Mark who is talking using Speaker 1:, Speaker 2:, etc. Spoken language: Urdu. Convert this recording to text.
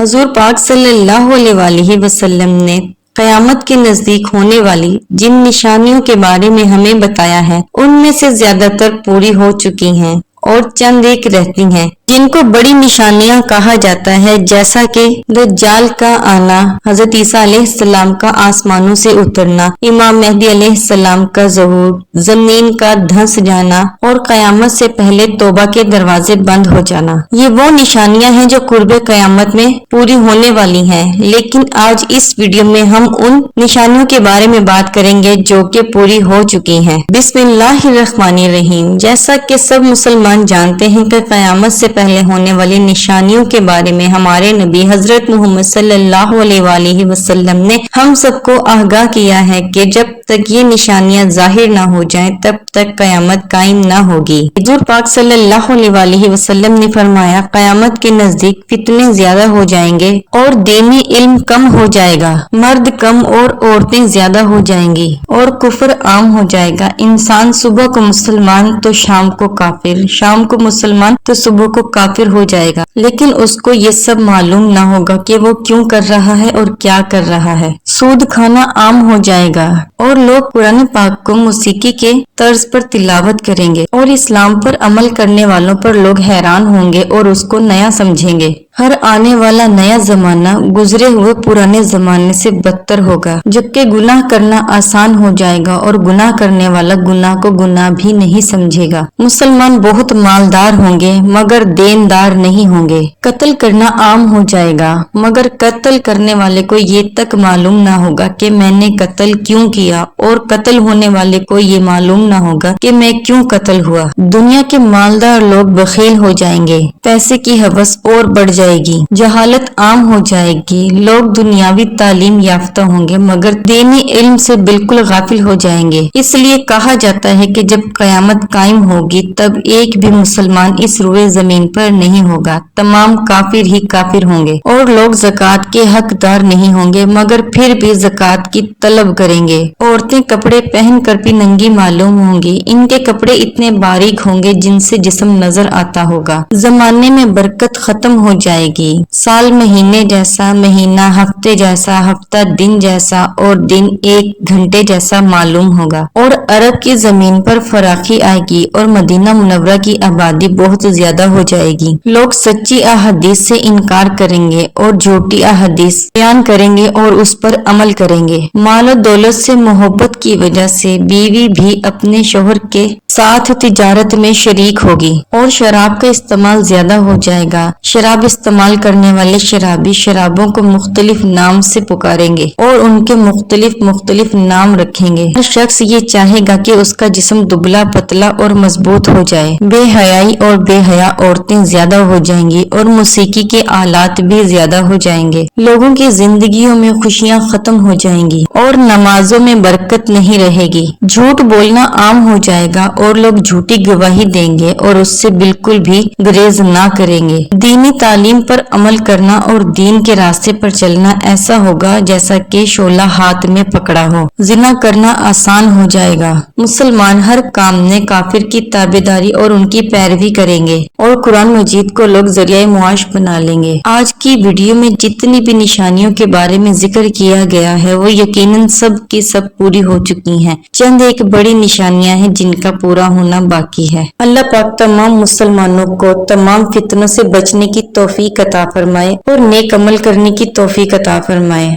Speaker 1: حضور پاک صلی اللہ علیہ وسلم نے قیامت کے نزدیک ہونے والی جن نشانیوں کے بارے میں ہمیں بتایا ہے ان میں سے زیادہ تر پوری ہو چکی ہیں اور چند ایک رہتی ہیں جن کو بڑی نشانیاں کہا جاتا ہے، جیسا کہ دجال کا آنا، حضرت عیسیٰ علیہ السلام کا آسمانوں سے اترنا، امام مہدی علیہ السلام کا ظہور، زمین کا دھنس جانا اور قیامت سے پہلے توبہ کے دروازے بند ہو جانا۔ یہ وہ نشانیاں ہیں جو قرب قیامت میں پوری ہونے والی ہیں، لیکن آج اس ویڈیو میں ہم ان نشانیوں کے بارے میں بات کریں گے جو کہ پوری ہو چکی ہیں۔ بسم اللہ الرحمن الرحیم۔ جیسا کہ سب مسلمان جانتے ہیں کہ قیامت سے پہلے ہونے والی نشانیوں کے بارے میں ہمارے نبی حضرت محمد صلی اللہ علیہ وسلم نے ہم سب کو آگاہ کیا ہے کہ جب تک یہ نشانیاں ظاہر نہ ہو جائیں تب تک قیامت قائم نہ ہوگی۔ حضور پاک صلی اللہ علیہ وسلم نے فرمایا، قیامت کے نزدیک فتنے زیادہ ہو جائیں گے اور دینی علم کم ہو جائے گا، مرد کم اور عورتیں زیادہ ہو جائیں گی اور کفر عام ہو جائے گا۔ انسان صبح کو مسلمان تو شام کو کافر، شام کو مسلمان تو صبح کو کافر ہو جائے گا، لیکن اس کو یہ سب معلوم نہ ہوگا کہ وہ کیوں کر رہا ہے اور کیا کر رہا ہے۔ سود کھانا عام ہو جائے گا اور لوگ قرآن پاک کو موسیقی کے طرز پر تلاوت کریں گے اور اسلام پر عمل کرنے والوں پر لوگ حیران ہوں گے اور اس کو نیا سمجھیں گے۔ ہر آنے والا نیا زمانہ گزرے ہوئے پرانے زمانے سے بدتر ہوگا، جبکہ گناہ کرنا آسان ہو جائے گا اور گناہ کرنے والا گناہ کو گناہ بھی نہیں سمجھے گا۔ مسلمان بہت مالدار ہوں گے مگر دیندار نہیں ہوں گے۔ قتل کرنا عام ہو جائے گا مگر قتل کرنے والے کو یہ تک معلوم نہ ہوگا کہ میں نے قتل کیوں کیا، اور قتل ہونے والے کو یہ معلوم نہ ہوگا کہ میں کیوں قتل ہوا۔ دنیا کے مالدار لوگ بخیل ہو جائیں گے، پیسے کی ہوس اور بڑھ جائے گی، جہالت عام ہو جائے گی، لوگ دنیاوی تعلیم یافتہ ہوں گے مگر دینی علم سے بالکل غافل ہو جائیں گے۔ اس لیے کہا جاتا ہے کہ جب قیامت قائم ہوگی تب ایک بھی مسلمان اس روئے زمین پر نہیں ہوگا، تمام کافر ہی کافر ہوں گے اور لوگ زکوٰۃ کے حقدار نہیں ہوں گے مگر پھر بھی زکوٰۃ کی طلب کریں گے۔ عورتیں کپڑے پہن کر بھی ننگی معلوم ہوں گی، ان کے کپڑے اتنے باریک ہوں گے جن سے جسم نظر آتا ہوگا۔ زمانے میں برکت ختم ہو جائے گی، سال مہینے جیسا، مہینہ ہفتے جیسا، ہفتہ دن جیسا اور دن ایک گھنٹے جیسا معلوم ہوگا، اور عرب کی زمین پر فراخی آئے گی اور مدینہ منورہ کی آبادی بہت زیادہ ہو جائے گی۔ لوگ سچی احادیث سے انکار کریں گے اور جھوٹی احادیث بیان کریں گے اور اس پر عمل کریں گے۔ مال و دولت سے محبت کی وجہ سے بیوی بھی اپنے شوہر کے ساتھ تجارت میں شریک ہوگی اور شراب کا استعمال زیادہ ہو جائے گا۔ شراب استعمال کرنے والے شرابی شرابوں کو مختلف نام سے پکاریں گے اور ان کے مختلف نام رکھیں گے۔ ہر شخص یہ چاہے گا کہ اس کا جسم دبلا پتلا اور مضبوط ہو جائے۔ بے حیائی اور بے حیا عورتیں زیادہ ہو جائیں گی اور موسیقی کے آلات بھی زیادہ ہو جائیں گے۔ لوگوں کی زندگیوں میں خوشیاں ختم ہو جائیں گی اور نمازوں میں برکت نہیں رہے گی۔ جھوٹ بولنا عام ہو جائے گا اور لوگ جھوٹی گواہی دیں گے اور اس سے بالکل بھی گریز نہ کریں گے۔ دینی تعلیم پر عمل کرنا اور دین کے راستے پر چلنا ایسا ہوگا جیسا کہ شعلہ ہاتھ میں پکڑا ہو۔ زنا کرنا آسان ہو جائے گا، مسلمان ہر کام میں کافر کی تابعداری اور ان کی پیروی کریں گے اور قرآن مجید کو لوگ ذریعہ معاش بنا لیں گے۔ آج کی ویڈیو میں جتنی بھی نشانیوں کے بارے میں ذکر کیا گیا ہے وہ یقیناً سب کی سب پوری ہو چکی ہیں، چند ایک بڑی نشانیاں ہیں جن کا پورا ہونا باقی ہے۔ اللہ پاک تمام مسلمانوں کو تمام فتنوں سے بچنے کی توفیق عطا فرمائے اور نیک عمل کرنے کی توفیق عطا فرمائے۔